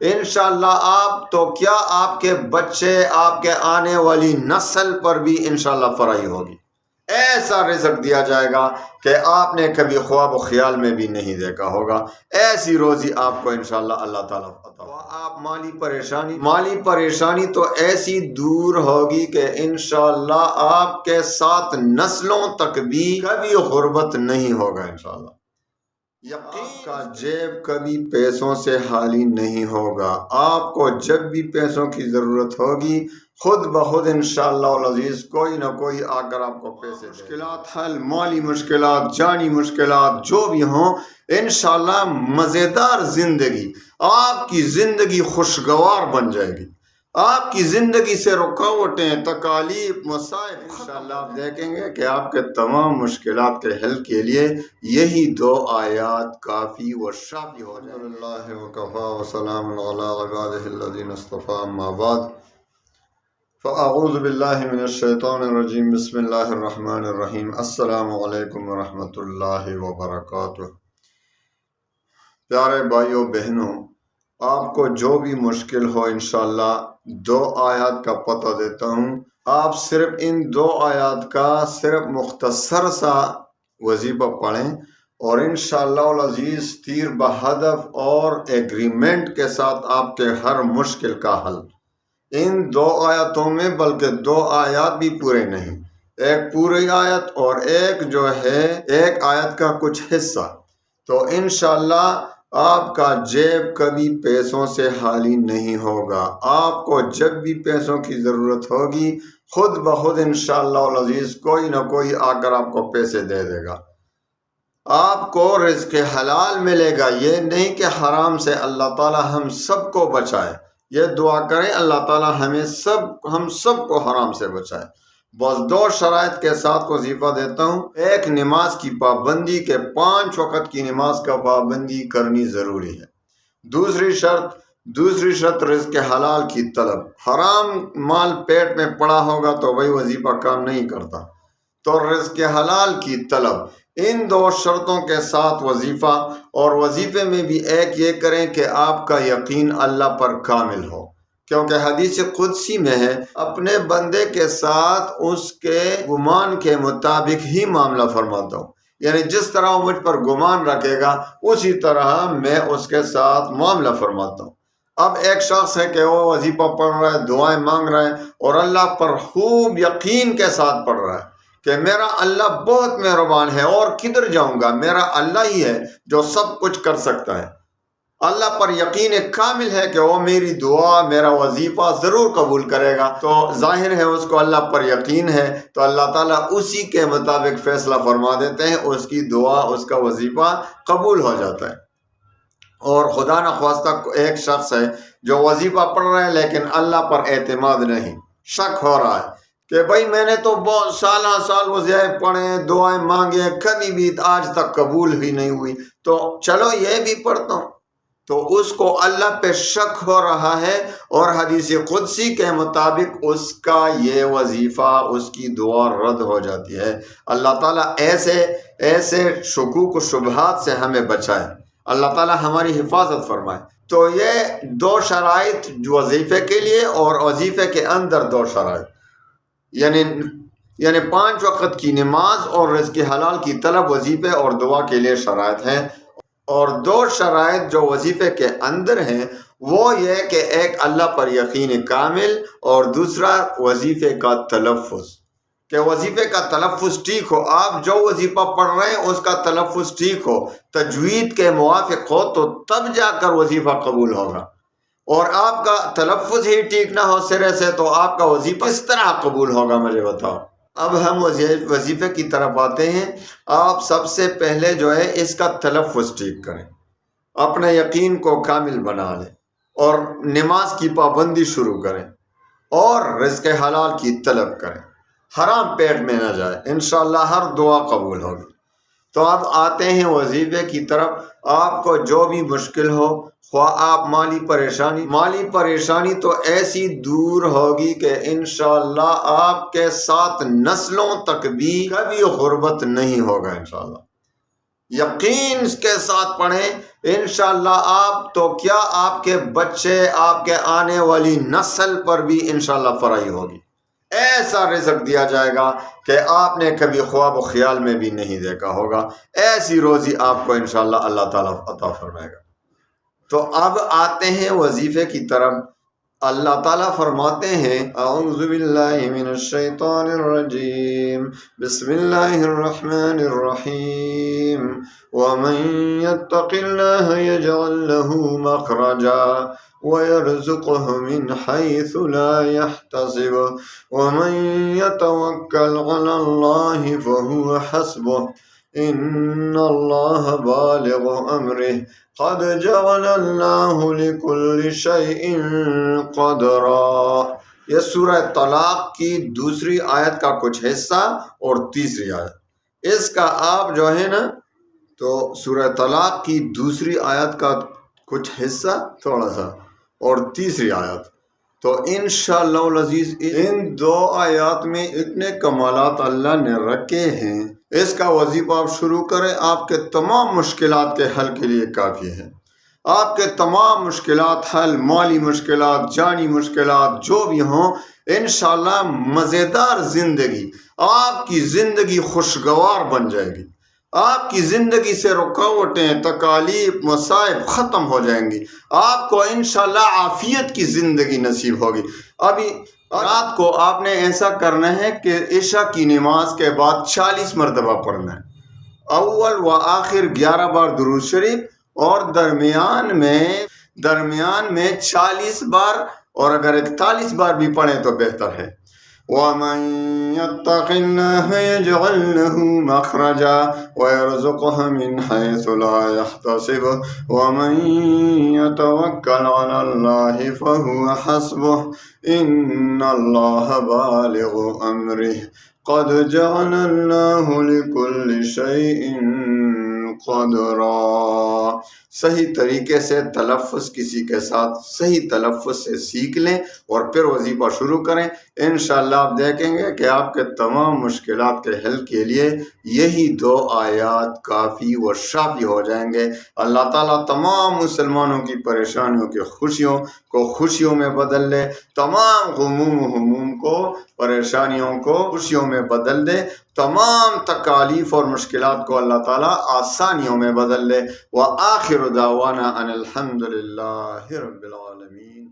انشاءاللہ آپ تو کیا آپ کے بچے، آپ کے آنے والی نسل پر بھی انشاءاللہ فرائی ہوگی۔ ایسا رزق دیا جائے گا کہ آپ نے کبھی خواب و خیال میں بھی نہیں دیکھا ہوگا۔ ایسی روزی آپ کو انشاءاللہ اللہ تعالیٰ عطا ہوگا۔ آپ مالی پریشانی تو ایسی دور ہوگی کہ انشاءاللہ آپ کے 7 نسلوں تک بھی کبھی غربت نہیں ہوگا انشاءاللہ۔ یقین کا جیب کبھی پیسوں سے خالی نہیں ہوگا۔ آپ کو جب بھی پیسوں کی ضرورت ہوگی خود بخود انشاءاللہ العزیز کوئی نہ کوئی آ کر آپ کو پیسے مشکلات حل، مالی مشکلات، جانی مشکلات جو بھی ہوں، انشاءاللہ مزیدار زندگی، آپ کی زندگی خوشگوار بن جائے گی۔ آپ کی زندگی سے رکاوٹیں، تکالیف، مصائب انشاءاللہ آپ دیکھیں گے کہ آپ کے تمام مشکلات کے حل کے لیے یہی 2 آیات کافی و شافی ہو جائیں۔ الحمدللہ وکفا وسلام علی عبادہ الذین اصطفی، اما بعد فاعوذ باللہ من الشیطان الرجیم، بسم اللہ الرحمن الرحیم۔ السلام علیکم ورحمۃ اللہ وبرکاتہ۔ پیارے بھائیوں بہنوں، آپ کو جو بھی مشکل ہو انشاءاللہ 2 آیات کا پتہ دیتا ہوں۔ آپ صرف ان 2 آیات کا صرف مختصر سا وظیفہ پڑھیں اور انشاءاللہ العزیز تیر بہدف اور ایگریمنٹ کے ساتھ آپ کے ہر مشکل کا حل۔ ان 2 آیاتوں میں بلکہ 2 آیات بھی پورے نہیں، ایک پوری آیت اور ایک جو ہے ایک آیت کا کچھ حصہ، تو انشاءاللہ آپ کا جیب کبھی پیسوں سے خالی نہیں ہوگا۔ آپ کو جب بھی پیسوں کی ضرورت ہوگی خود بخود انشاءاللہ العزیز کوئی نہ کوئی آ کر آپ کو پیسے دے دے گا۔ آپ کو رزق حلال ملے گا، یہ نہیں کہ حرام سے۔ اللہ تعالی ہم سب کو بچائے، یہ دعا کریں اللہ تعالی ہم سب کو حرام سے بچائے۔ بس 2 شرائط کے ساتھ وظیفہ دیتا ہوں۔ ایک، نماز کی پابندی، کے 5 وقت کی نماز کا پابندی کرنی ضروری ہے۔ دوسری شرط رزق حلال کی طلب۔ حرام مال پیٹ میں پڑا ہوگا تو وہی وظیفہ کام نہیں کرتا، تو رزق حلال کی طلب۔ ان 2 شرطوں کے ساتھ وظیفہ، اور وظیفے میں بھی ایک یہ کریں کہ آپ کا یقین اللہ پر کامل ہو، کیونکہ حدیث قدسی میں ہے اپنے بندے کے ساتھ اس کے گمان کے مطابق ہی معاملہ فرماتا ہوں، یعنی جس طرح وہ مجھ پر گمان رکھے گا اسی طرح میں اس کے ساتھ معاملہ فرماتا ہوں۔ اب ایک شخص ہے کہ وہ وظیفہ پڑھ رہا ہے، دعائیں مانگ رہا ہے اور اللہ پر خوب یقین کے ساتھ پڑھ رہا ہے کہ میرا اللہ بہت مہربان ہے اور کدھر جاؤں گا، میرا اللہ ہی ہے جو سب کچھ کر سکتا ہے۔ اللہ پر یقین کامل ہے کہ وہ میری دعا، میرا وظیفہ ضرور قبول کرے گا، تو ظاہر ہے اس کو اللہ پر یقین ہے، تو اللہ تعالیٰ اسی کے مطابق فیصلہ فرما دیتے ہیں، اس کی دعا، اس کا وظیفہ قبول ہو جاتا ہے۔ اور خدا نخواستہ ایک شخص ہے جو وظیفہ پڑھ رہا ہے لیکن اللہ پر اعتماد نہیں، شک ہو رہا ہے کہ بھائی میں نے تو بہت سال وظیفے پڑھے، دعائیں مانگے، کبھی بھی آج تک قبول ہی نہیں ہوئی، تو چلو یہ بھی پڑھتا ہوں، تو اس کو اللہ پہ شک ہو رہا ہے، اور حدیث قدسی کے مطابق اس کا یہ وظیفہ، اس کی دعا رد ہو جاتی ہے۔ اللہ تعالیٰ ایسے شکوک و شبہات سے ہمیں بچائے، اللہ تعالیٰ ہماری حفاظت فرمائے۔ تو یہ 2 شرائط وظیفے کے لیے، اور وظیفے کے اندر 2 شرائط، یعنی 5 وقت کی نماز اور رزق حلال کی طلب وظیفے اور دعا کے لیے شرائط ہیں۔ اور 2 شرائط جو وظیفے کے اندر ہیں وہ یہ کہ ایک اللہ پر یقین کامل، اور دوسرا وظیفے کا تلفظ، کہ وظیفے کا تلفظ ٹھیک ہو۔ آپ جو وظیفہ پڑھ رہے ہیں اس کا تلفظ ٹھیک ہو، تجوید کے موافق ہو، تو تب جا کر وظیفہ قبول ہوگا، اور آپ کا تلفظ ہی ٹھیک نہ ہو سرے سے تو آپ کا وظیفہ کس طرح قبول ہوگا، مجھے بتاؤ۔ اب ہم وظیفے کی طرف آتے ہیں۔ آپ سب سے پہلے جو ہے اس کا تلفظ ٹھیک کریں، اپنے یقین کو کامل بنا لیں، اور نماز کی پابندی شروع کریں، اور رزق حلال کی طلب کریں، حرام پیٹ میں نہ جائے، انشاءاللہ ہر دعا قبول ہوگی۔ تو اب آتے ہیں وظیفے کی طرف۔ آپ کو جو بھی مشکل ہو، خواہ آپ مالی پریشانی تو ایسی دور ہوگی کہ انشاءاللہ آپ کے 7 نسلوں تک بھی کبھی غربت نہیں ہوگا انشاءاللہ۔ یقین کے ساتھ پڑھیں، انشاءاللہ آپ تو کیا آپ کے بچے، آپ کے آنے والی نسل پر بھی انشاءاللہ فرائی ہوگی۔ ایسا رزق دیا جائے گا کہ آپ نے کبھی خواب و خیال میں بھی نہیں دیکھا ہوگا، ایسی روزی آپ کو انشاءاللہ اللہ تعالیٰ عطا فرمائے گا۔ تو اب آتے ہیں وظیفے کی طرف۔ اللہ تعالیٰ فرماتے ہیں اعوذ باللہ من الشیطان الرجیم بسم اللہ الرحمن الرحیم ومن يتق اللہ یجعل له مخرجا ويرزقه من حيث لا يحتسب ومن يتوكل على الله فهو حسبه ان اللہ بالغ امرہ قد جعل اللہ لكل شيء قدرا۔ یہ سورہ طلاق کی دوسری آیت کا کچھ حصہ اور تیسری آیت، اس کا آپ جو ہے نا تو سورہ طلاق کی دوسری آیت کا کچھ حصہ تھوڑا سا اور تیسری آیت، تو انشاءاللہ العزیز ان دو آیات میں اتنے کمالات اللہ نے رکھے ہیں، اس کا وظیفہ آپ شروع کریں، آپ کے تمام مشکلات کے حل کے لیے کافی ہے۔ آپ کے تمام مشکلات حل، مالی مشکلات، جانی مشکلات جو بھی ہوں، انشاءاللہ مزیدار زندگی، آپ کی زندگی خوشگوار بن جائے گی، آپ کی زندگی سے رکاوٹیں، تکالیف، مصائب ختم ہو جائیں گی، آپ کو انشاءاللہ عافیت کی زندگی نصیب ہوگی۔ ابھی رات کو آپ نے ایسا کرنا ہے کہ عشاء کی نماز کے بعد 40 مرتبہ پڑھنا ہے، اول و آخر 11 بار درود شریف، اور درمیان میں 40 بار، اور اگر 41 بار بھی پڑھیں تو بہتر ہے۔ وَمَن يَتَّقِ اللَّهَ يَجْعَل لَّهُ مَخْرَجًا وَيَرْزُقْهُ مِنْ حَيْثُ لَا يَحْتَسِبُ وَمَن يَتَوَكَّلْ عَلَى اللَّهِ فَهُوَ حَسْبُهُ إِنَّ اللَّهَ بَالِغُ أَمْرِهِ قَدْ جَعَلَ اللَّهُ لِكُلِّ شَيْءٍ قدرا۔ صحیح طریقے سے تلفظ کسی کے ساتھ صحیح تلفظ سے سیکھ لیں اور پھر وظیفہ شروع کریں، انشاءاللہ آپ دیکھیں گے کہ آپ کے تمام مشکلات کے حل کے لیے یہی دو آیات کافی و شافی ہو جائیں گے۔ اللہ تعالیٰ تمام مسلمانوں کی پریشانیوں کی خوشیوں کو خوشیوں میں بدل لے، تمام غموم و ہموم کو، پریشانیوں کو خوشیوں میں بدل دے، تمام تکالیف اور مشکلات کو اللہ تعالیٰ آسانیوں میں بدل لے۔ وآخر دعوانا ان الحمد للہ رب العالمین۔